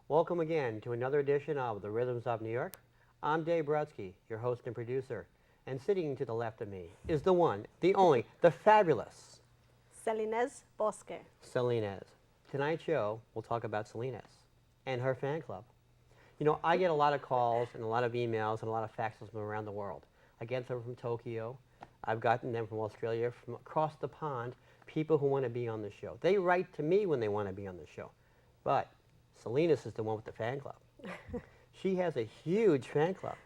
Welcome again to another edition of The Rhythms of New York. I'm Dave Brodsky, your host and producer. And sitting to the left of me is the one, the only, the fabulous Selines Bosque. Selines. Tonight's show, we'll talk about Selines and her fan club. You know, I get a lot of calls and a lot of emails and a lot of faxes from around the world. I get them from Tokyo. I've gotten them from Australia, from across the pond, people who want to be on the show. They write to me when they want to be on the show. But Selines is the one with the fan club. She has a huge fan club.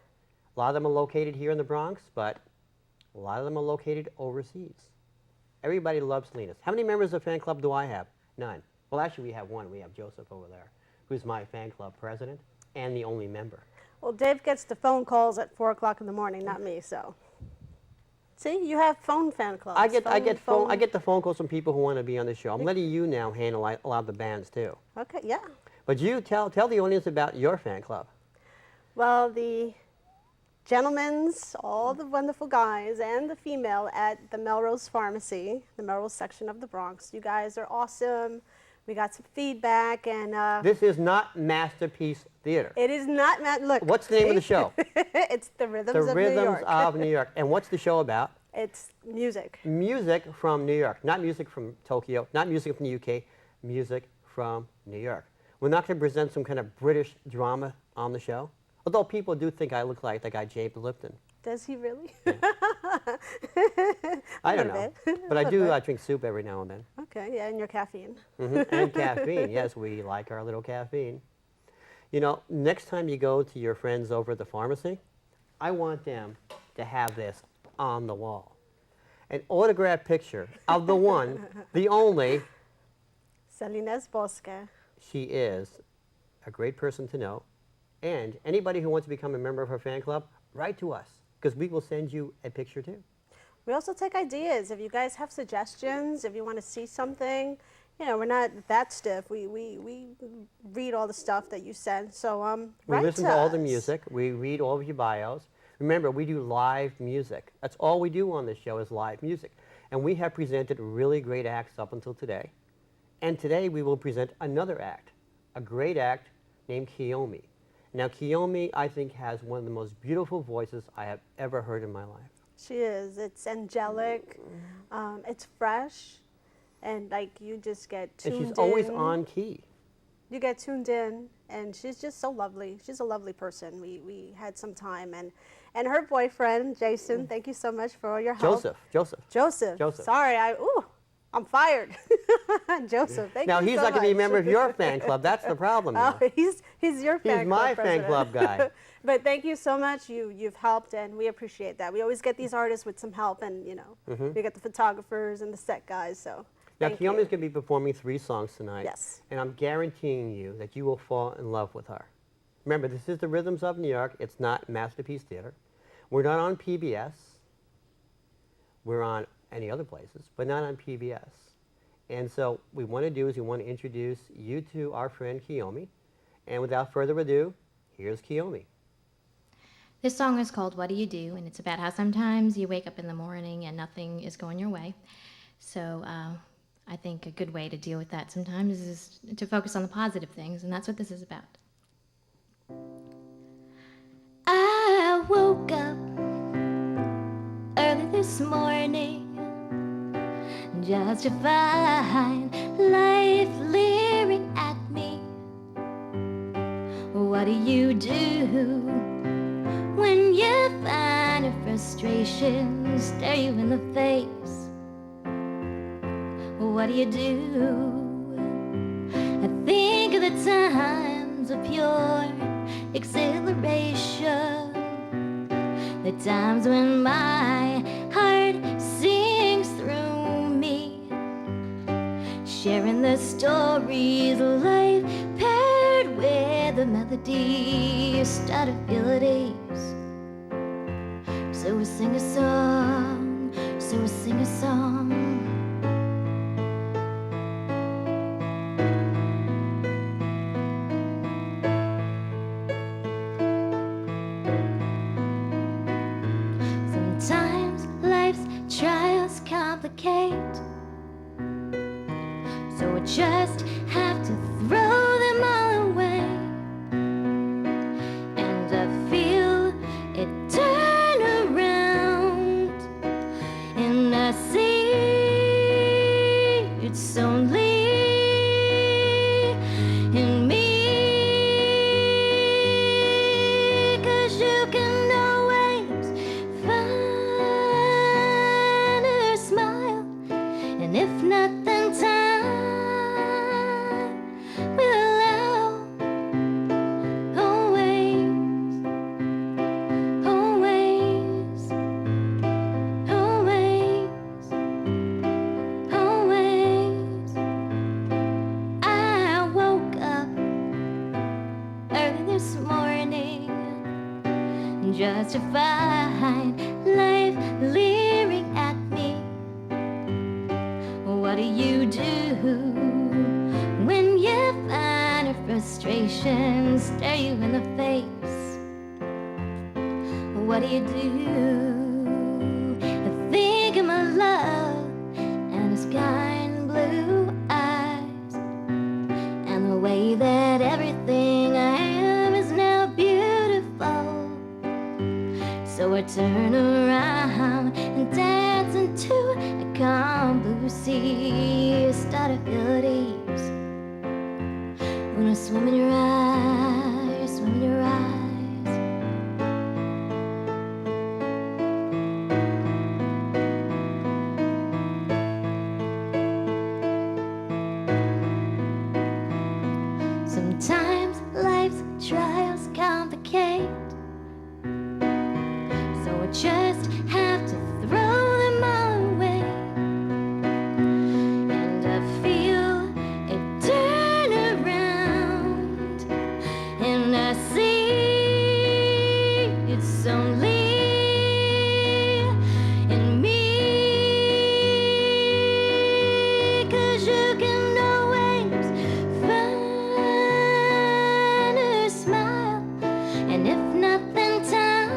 A lot of them are located here in the Bronx, but a lot of them are located overseas. Everybody loves Selines. How many members of the fan club do I have? None. Well, actually, we have one. We have Joseph over there, who's my fan club president and the only member. Well, Dave gets the phone calls at 4 o'clock in the morning, not me, so. See, you have phone fan clubs. I get the phone calls from people who want to be on the show. I'm letting you now handle a lot of the bands, too. Okay, yeah. But you tell the audience about your fan club. Well, the gentlemen's, all the wonderful guys, and the female at the Melrose Pharmacy, the Melrose section of the Bronx. You guys are awesome. We got some feedback, and this is not Masterpiece Theater. it is not, look. What's the name of the show? It's The Rhythms of New York. The Rhythms of New York. And what's the show about? It's music. Music from New York. Not music from Tokyo, not music from the UK, music from New York. We're not going to present some kind of British drama on the show, although people do think I look like that guy James Lipton. Does he really? Yeah. I don't know, but I do drink soup every now and then. Okay, yeah, and your caffeine. And caffeine, yes, we like our little caffeine. You know, next time you go to your friends over at the pharmacy, I want them to have this on the wall. An autographed picture of the one, the only. Selines Bosque. She is a great person to know. And anybody who wants to become a member of her fan club, write to us, because we will send you a picture too. We also take ideas. If you guys have suggestions, if you want to see something, you know, we're not that stiff. We read all the stuff that you send. So we write listen to to all us. the music. We read all of your bios. Remember, we do live music. That's all we do on this show is live music. And we have presented really great acts up until today. And today we will present another act, a great act named Kiyomi. Now, Kiyomi, I think, has one of the most beautiful voices I have ever heard in my life. She is. It's angelic. It's fresh. And, like, you just get tuned in. And she's always on key. You get tuned in, and she's just so lovely. She's a lovely person. We had some time. And her boyfriend, Jason, thank you so much for all your help. Joseph. Sorry, I'm fired. Joseph, thank you so much. Now, he's not going to be a member of your fan club. That's the problem now. Oh, he's your fan club He's my president. fan club guy. But thank you so much. You've helped, and we appreciate that. We always get these artists with some help, and, you know, we get the photographers and the set guys, so Now, thank Kiyomi you. is going to be performing 3 songs tonight. Yes. And I'm guaranteeing you that you will fall in love with her. Remember, this is the Rhythms of New York. It's not Masterpiece Theater. We're not on PBS. We're on any other places, but not on PBS. And so what we want to do is we want to introduce you to our friend Kiyomi. And without further ado, here's Kiyomi. This song is called What Do You Do? And it's about how sometimes you wake up in the morning and nothing is going your way. So I think a good way to deal with that sometimes is to focus on the positive things, and that's what this is about. I woke up early this morning just to find life leering at me. What do you do when you find your frustration stare you in the face? What do you do? I think of the times of pure exhilaration, the times when my heart sings through me, sharing the stories of life paired with a melody, start to feel at ease. So we sing a song, so we sing a song. Sometimes life's trials complicate, so we just have to throw them all away. only in me. 'Cause you can always find her smile, and if not, then time will allow. Always, always, always, always. I woke up early this morning just to find life leering at me. What do you do when you find your frustration stare you in the face? What do you do? I think of my love and his kind blue eyes, and the way that everything I am is now beautiful. So I turn around and dance into a calm blue sea. Start to feel at ease when I swim in your eyes, swim in your eyes. Sometimes life's trials complicate, so I just have to throw them all away. And I feel it turn around, and I see it's only in me. 'Cause you can always find her smile, and if not, then time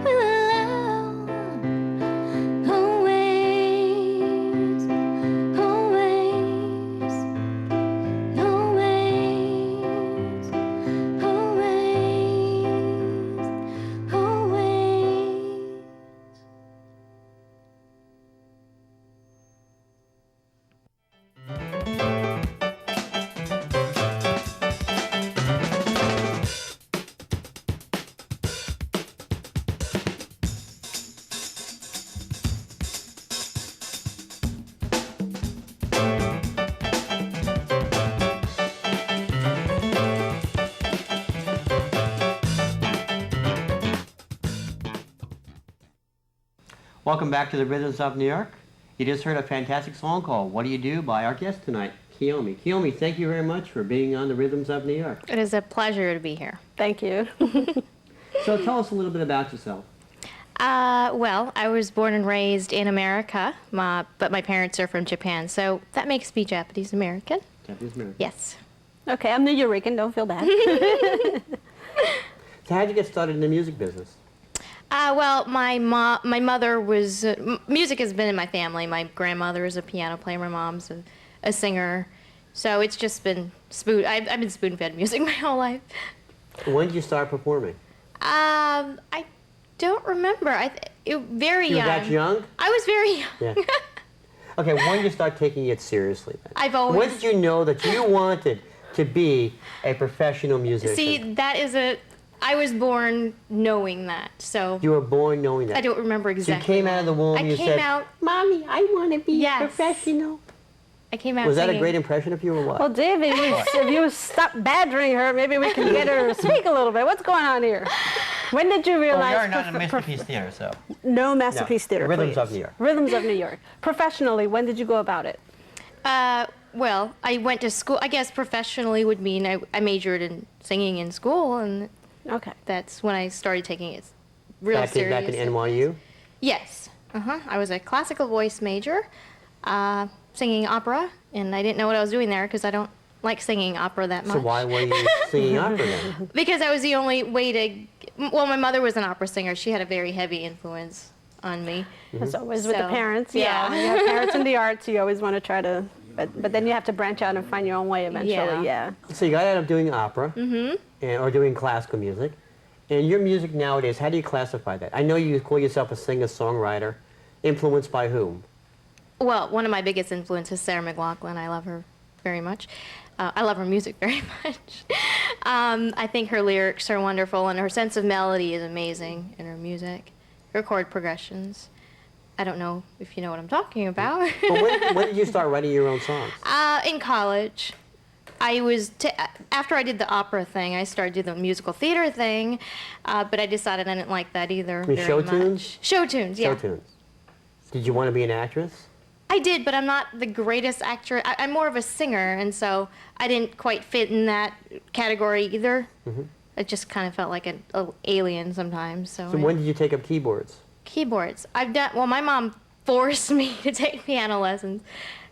will allow. Always, always, always, always, always. Welcome back to the Rhythms of New York. You just heard a fantastic song called What Do You Do by our guest tonight, Kiyomi. Kiyomi, thank you very much for being on the Rhythms of New York. It is a pleasure to be here. Thank you. So tell us a little bit about yourself. Well, I was born and raised in America, but my parents are from Japan, so that makes me Japanese American. Japanese American. Yes. Okay, I'm New Yorican, don't feel bad. So how did you get started in the music business? Well, my mother was, music has been in my family. My grandmother is a piano player, my mom's a singer. So it's just been, I've been spoon-fed music my whole life. When did you start performing? I don't remember. Very young. You were that young? I was very young. Yeah. Okay, when did you start taking it seriously then? I've always... When did you know that you wanted to be a professional musician? See, I was born knowing that, so... You were born knowing that? I don't remember exactly. So you came out of the womb and you said, Mommy, I want to be a professional. I came out Was that singing. a great impression of you or what? Well, Dave, if you stop badgering her, maybe we can get her to speak a little bit. What's going on here? When did you realize... Well, we are not in Masterpiece Theater, so... No Masterpiece Theater, Rhythms please. of New York. Rhythms of New York. Professionally, when did you go about it? Well, I went to school. I guess professionally would mean I majored in singing in school, and that's when I started taking it real seriously. Back in NYU? Yes. I was a classical voice major, singing opera, and I didn't know what I was doing there because I don't like singing opera that much. So why were you singing opera then? Because that was the only way to... Well, my mother was an opera singer. She had a very heavy influence on me. As always with the parents. Yeah. When you have parents in the arts, you always want to try to... But then you have to branch out and find your own way eventually, yeah. So you got out of doing opera, or doing classical music. And your music nowadays, how do you classify that? I know you call yourself a singer-songwriter. Influenced by whom? Well, one of my biggest influences is Sarah McLachlan. I love her very much. I love her music very much. I think her lyrics are wonderful, and her sense of melody is amazing in her music. Her chord progressions. I don't know if you know what I'm talking about. But when did you start writing your own songs? In college. After I did the opera thing, I started doing the musical theater thing, but I decided I didn't like that either very show much. tunes? Show tunes, yeah. Show tunes. Did you want to be an actress? I did, but I'm not the greatest actress. I'm more of a singer, and so I didn't quite fit in that category either. Mm-hmm. I just kind of felt like an alien sometimes. So when did you take up keyboards? Keyboards. Well, my mom forced me to take piano lessons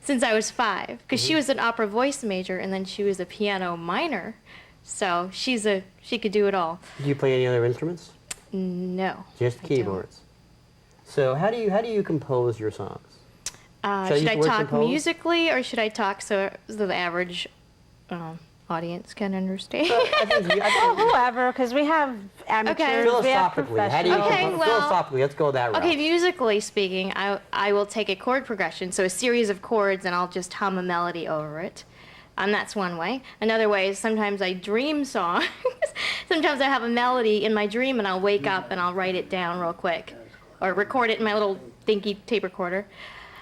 since I was 5, because she was an opera voice major, and then she was a piano minor. So she could do it all. Do you play any other instruments? No. Just keyboards. So how do you compose your songs? Should I talk musically, or should I talk so the average audience can understand? Whoever, because we have amateurs, we have professionals. Philosophically, let's go that route. Okay, musically speaking, I will take a chord progression, so a series of chords, and I'll just hum a melody over it. That's one way. Another way is sometimes I dream songs. Sometimes I have a melody in my dream, and I'll wake up and I'll write it down real quick, or record it in my little dinky tape recorder.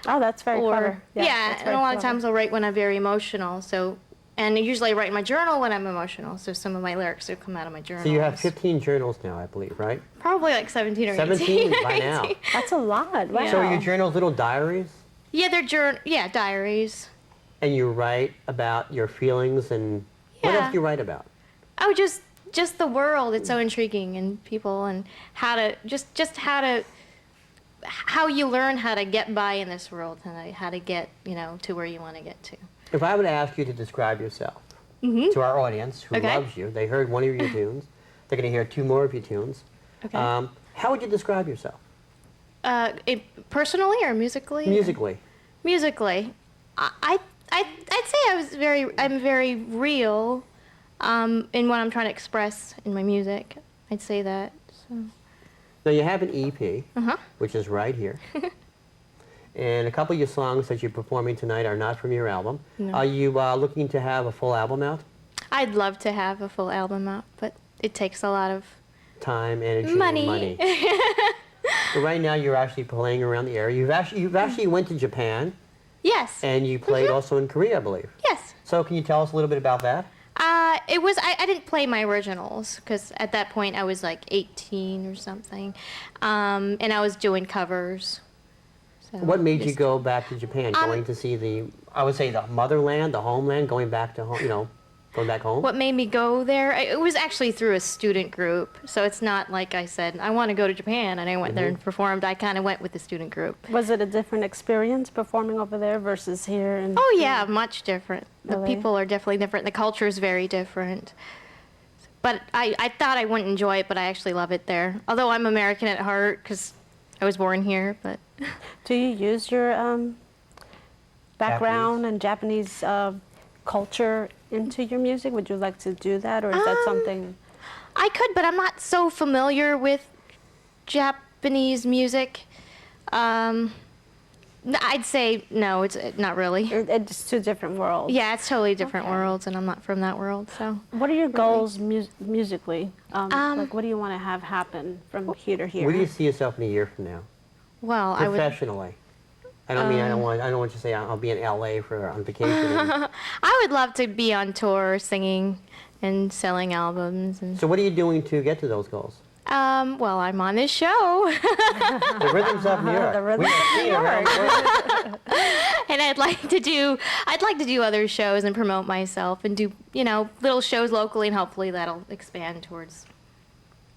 Oh, that's very clever. Yeah, and a lot of times I'll write when I'm very emotional. And usually I write in my journal when I'm emotional, so some of my lyrics will come out of my journal. So you have 15 journals now, I believe, right? Probably like 17 or 17 18. by now. That's a lot. Wow. So are your journals little diaries? Yeah, they're diaries. And you write about your feelings, and what else do you write about? Oh, just the world. It's so intriguing, and people, and how you learn how to get by in this world, and how to get, to where you want to get to. If I would ask you to describe yourself to our audience who loves you, they heard one of your tunes, they're going to hear 2 more of your tunes. Okay. How would you describe yourself? Personally or musically? Musically. Musically, I'd say I'm very real in what I'm trying to express in my music. I'd say that. So. Now you have an EP, which is right here. And a couple of your songs that you're performing tonight are not from your album. No. Are you looking to have a full album out? I'd love to have a full album out, but it takes a lot of time, energy, money. And money. So right now you're actually playing around the area. You've actually went to Japan. Yes. And you played also in Korea, I believe. Yes. So can you tell us a little bit about that? I didn't play my originals, because at that point I was like 18 or something, and I was doing covers. So what made you go back to Japan? Going to see the motherland, the homeland, going back to home, going back home? What made me go there? It was actually through a student group, so it's not like I said, I want to go to Japan, and I went there and performed. I kind of went with the student group. Was it a different experience performing over there versus here? Oh yeah, much different. Really? The people are definitely different. The culture is very different. But I thought I wouldn't enjoy it, but I actually love it there. Although I'm American at heart, because I was born here, but... Do you use your background and Japanese culture into your music? Would you like to do that, or is that something? I could, but I'm not so familiar with Japanese music. I'd say no, it's not really. It's 2 different worlds. Yeah, it's totally different worlds, and I'm not from that world, so. What are your goals musically? Like, what do you want to have happen from here to here? Where do you see yourself in a year from now? Well, professionally. I don't want you to say I'll be in LA on vacation. I would love to be on tour singing and selling albums. And so what are you doing to get to those goals? Well, I'm on this show. The Rhythms of New York. The Rhythms of New York. And I'd like to do other shows and promote myself and do, little shows locally, and hopefully that'll expand towards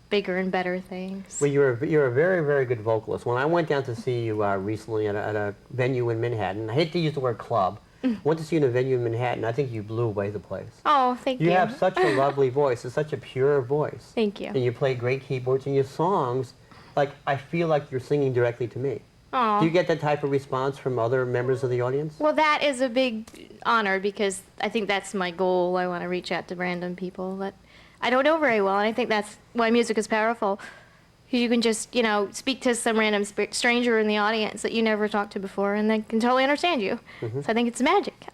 bigger and better things. Well, you're a very, very good vocalist. When I went down to see you recently at a venue in Manhattan, I hate to use the word club. Went to see you in a venue in Manhattan. I think you blew away the place. Oh, thank you. You have such a lovely voice. It's such a pure voice. Thank you. And you play great keyboards, and your songs, I feel like you're singing directly to me. Aww. Do you get that type of response from other members of the audience? Well, that is a big honor, because I think that's my goal. I want to reach out to random people that I don't know very well, and I think that's why music is powerful. You can just, speak to some random stranger in the audience that you never talked to before, and they can totally understand you. So I think it's magic.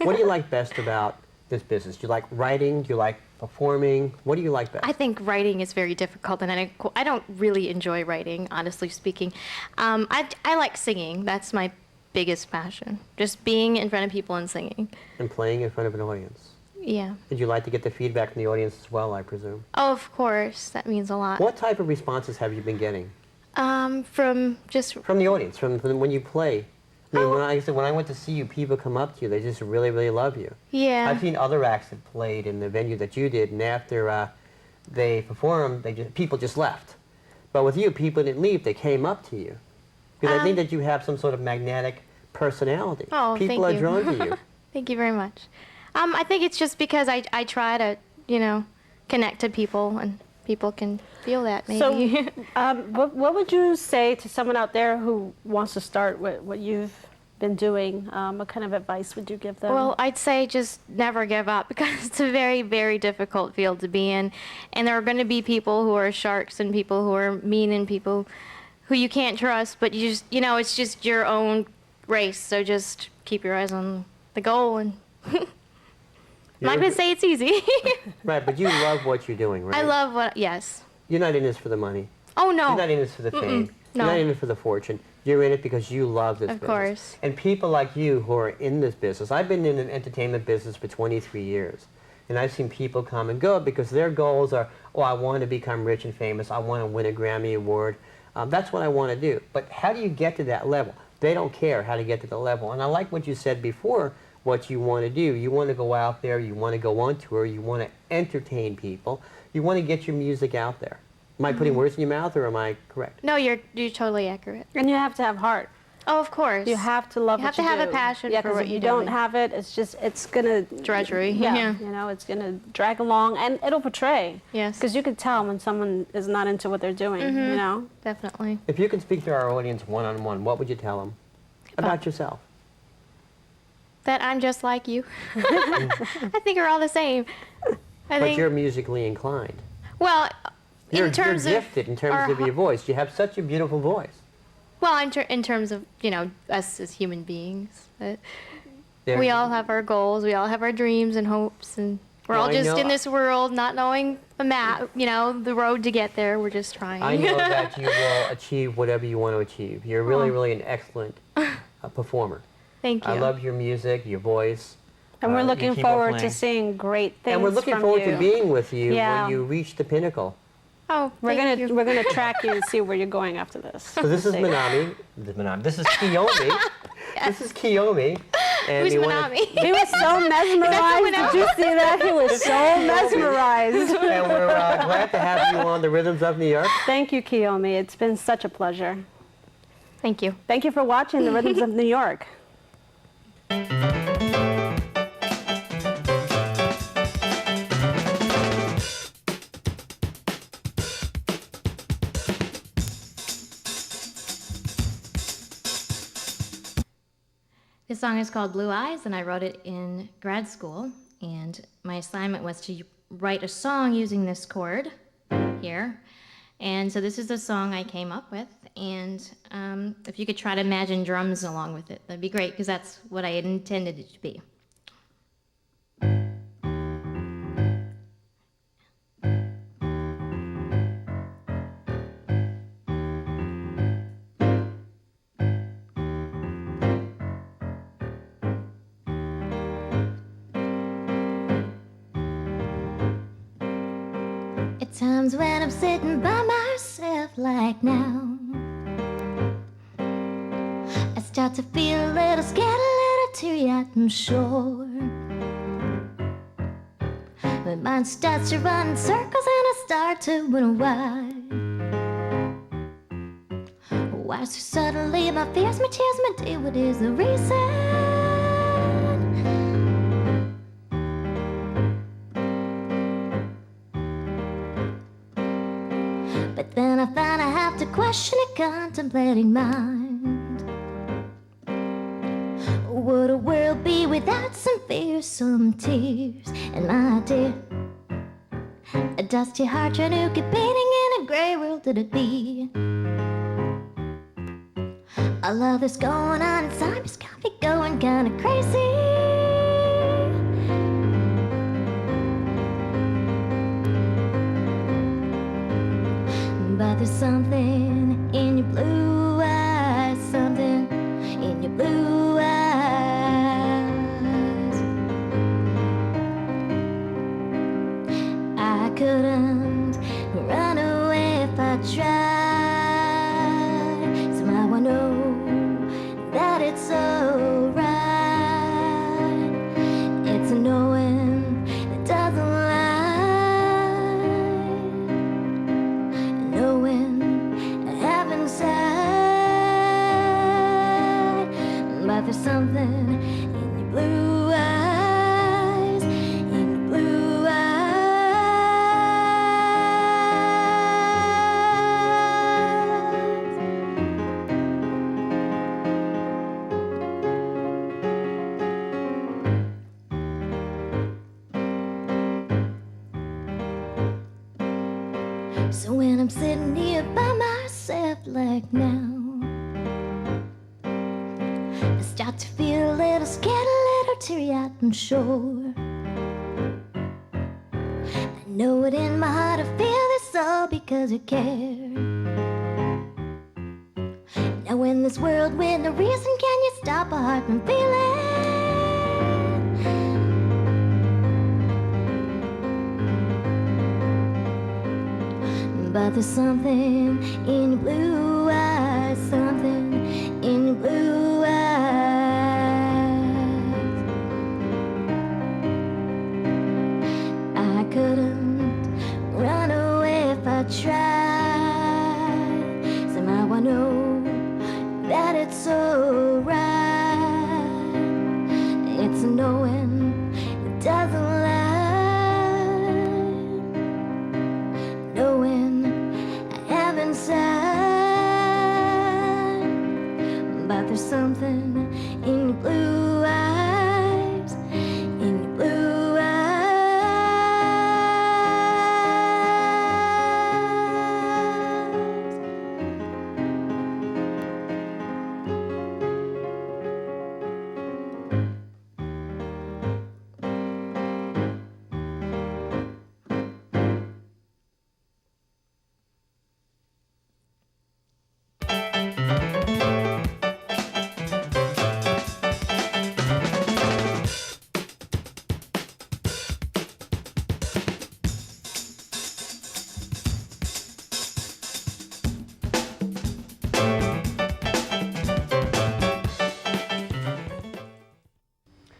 What do you like best about this business? Do you like writing? Do you like performing? What do you like best? I think writing is very difficult, and I don't really enjoy writing, honestly speaking. I like singing. That's my biggest passion, just being in front of people and singing. And playing in front of an audience. Yeah. Did you like to get the feedback from the audience as well, I presume? Oh, of course. That means a lot. What type of responses have you been getting? From the audience, from when you play. I mean, when I went to see you, people come up to you. They just really, really love you. Yeah. I've seen other acts that played in the venue that you did, and after they performed, people just left. But with you, people didn't leave. They came up to you. Because I think that you have some sort of magnetic personality. Oh, people are drawn to you. Thank you very much. I think it's just because I try to, connect to people, and people can feel that, maybe. So, what would you say to someone out there who wants to start what you've been doing? What kind of advice would you give them? Well, I'd say just never give up, because it's a very, very difficult field to be in. And there are going to be people who are sharks and people who are mean and people who you can't trust, but you just, it's just your own race. So just keep your eyes on the goal, and I'm not going to say it's easy. Right, but you love what you're doing, right? I love yes. You're not in this for the money. Oh, no. You're not in this for the fame. No. You're not in it for the fortune. You're in it because you love this business. Of course. And people like you who are in this business, I've been in an entertainment business for 23 years. And I've seen people come and go because their goals are, I want to become rich and famous. I want to win a Grammy Award. That's what I want to do. But how do you get to that level? They don't care how to get to the level. And I like what you said before, what you want to do. You want to go out there, you want to go on tour, you want to entertain people, you want to get your music out there. Am I putting words in your mouth, or am I correct? No, you're totally accurate. And you have to have heart. Oh, of course. You have to love what you do. You have to have a passion for what you don't have it, it's going to... Drudgery. Yeah. It's going to drag along, and it'll portray. Yes. Because you could tell when someone is not into what they're doing, Definitely. If you could speak to our audience one-on-one, what would you tell them about yourself? That I'm just like you. I think we're all the same. But you're musically inclined. Well, you're gifted in terms of your voice. You have such a beautiful voice. Well, in terms of, us as human beings. We all have our goals. We all have our dreams and hopes. And we're all just in this world not knowing the map, the road to get there. We're just trying. I know that you will achieve whatever you want to achieve. You're really, really an excellent performer. Thank you. I love your music, your voice. And we're looking forward to seeing great things. And we're looking forward to being with you when you reach the pinnacle. Oh, we're gonna track you and see where you're going after this. So this is Manami. This is Kiyomi. This is Kiyomi. And who's Manami? He was so mesmerized. Did you see that? He was so mesmerized. And we're glad to have you on the Rhythms of New York. Thank you, Kiyomi. It's been such a pleasure. Thank you. Thank you for watching the Rhythms of New York. This song is called Blue Eyes, and I wrote it in grad school. And my assignment was to write a song using this chord here. And so this is the song I came up with. And if you could try to imagine drums along with it, that'd be great, because that's what I intended it to be. At times when I'm sitting by myself like now, I start to feel a little scared, a little teary-eyed, I'm sure. My mind starts to run in circles and I start to wonder why. Why so suddenly my fears, my tears, my day, what is the reason? But then I find I have to question a contemplating mind. Would a world be without some fears, some tears? And my dear, a dusty heart trying to keep beating in a gray world did it be? All of this going on inside just got me going kinda crazy. But there's something in your blue eyes, something in your blue eyes. I couldn't run away if I tried. Somehow I know that it's alright. It's a knowing that doesn't lie, knowing heaven's side. But there's something in your blue eyes, in your blue eyes. So when I'm sitting here by myself like now, I start to feel a little scared, a little teary-eyed, I'm sure. I know it in my heart, I feel this all because you care. Now in this world with no reason, can you stop a heart from feeling? But there's something in your blue eyes, something in your blue eyes. I couldn't run away if I tried. Somehow I know that it's alright. It's a knowing that doesn't lie, knowing inside. But there's something in your blue eyes, in your blue eyes.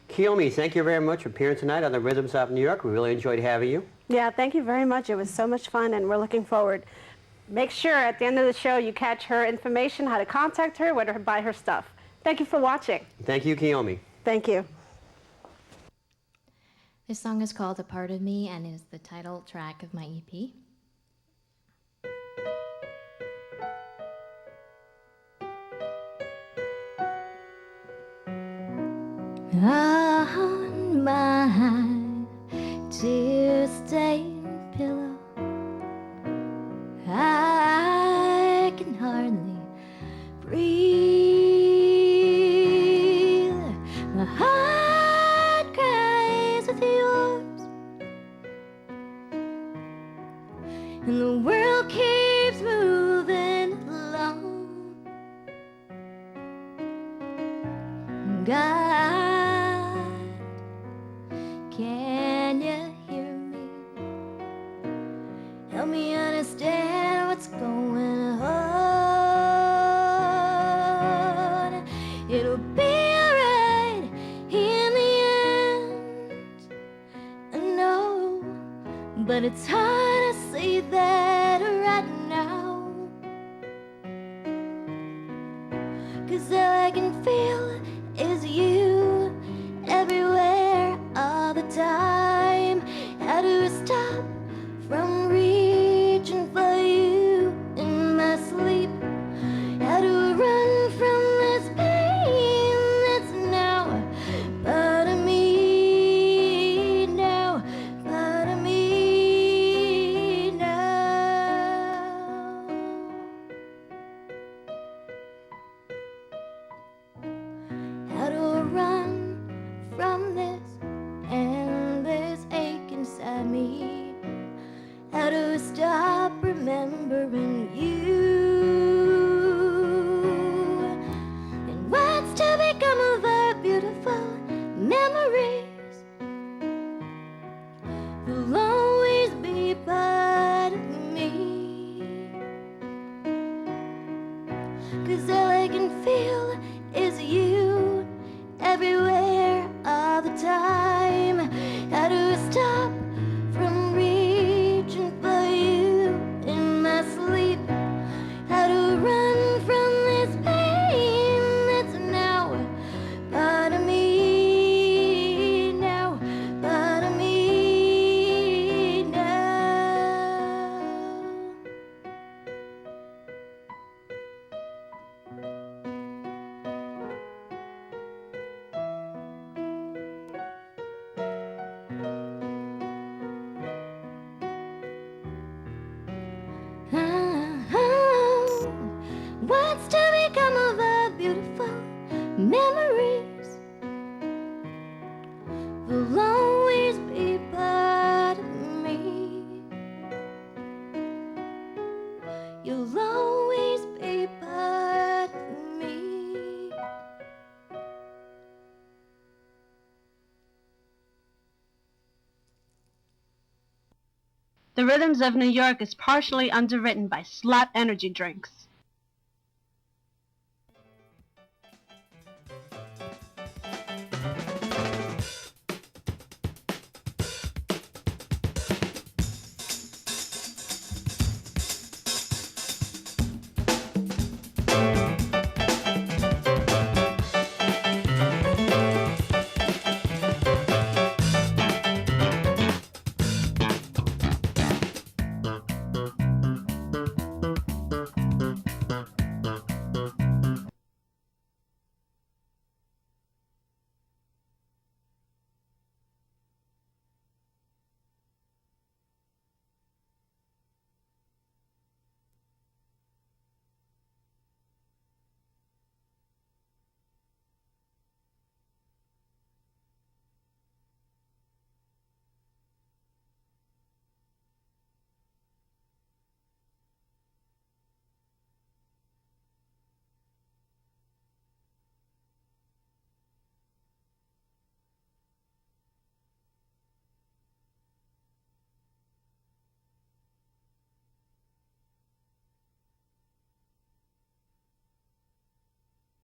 Kiyomi, thank you very much for appearing tonight on the Rhythms of New York. We really enjoyed having you. Yeah, thank you very much. It was so much fun, and we're looking forward. Make sure at the end of the show you catch her information, how to contact her, where to buy her stuff. Thank you for watching. Thank you, Kiyomi. Thank you. This song is called A Part of Me and is the title track of my E EP. On my tear-stained pillow, I can hardly breathe. My heart cries with yours, and the world keeps moving along. God, can you hear me? Help me understand what's going on. It'll be alright in the end, I know, but it's hard to see that right now. 'Cause all I can feel is you everywhere all the time. How do I stop from reaching for you in my sleep? How do I run from this pain that's now part of me, now part of me, now? time. How to stop from reaching for you in my sleep. How to run from this pain that's now part of me, now part of me now. What's to become of our beautiful memories? Will always be part of me. You'll always be part of me. The Rhythms of New York is partially underwritten by Slot Energy Drinks.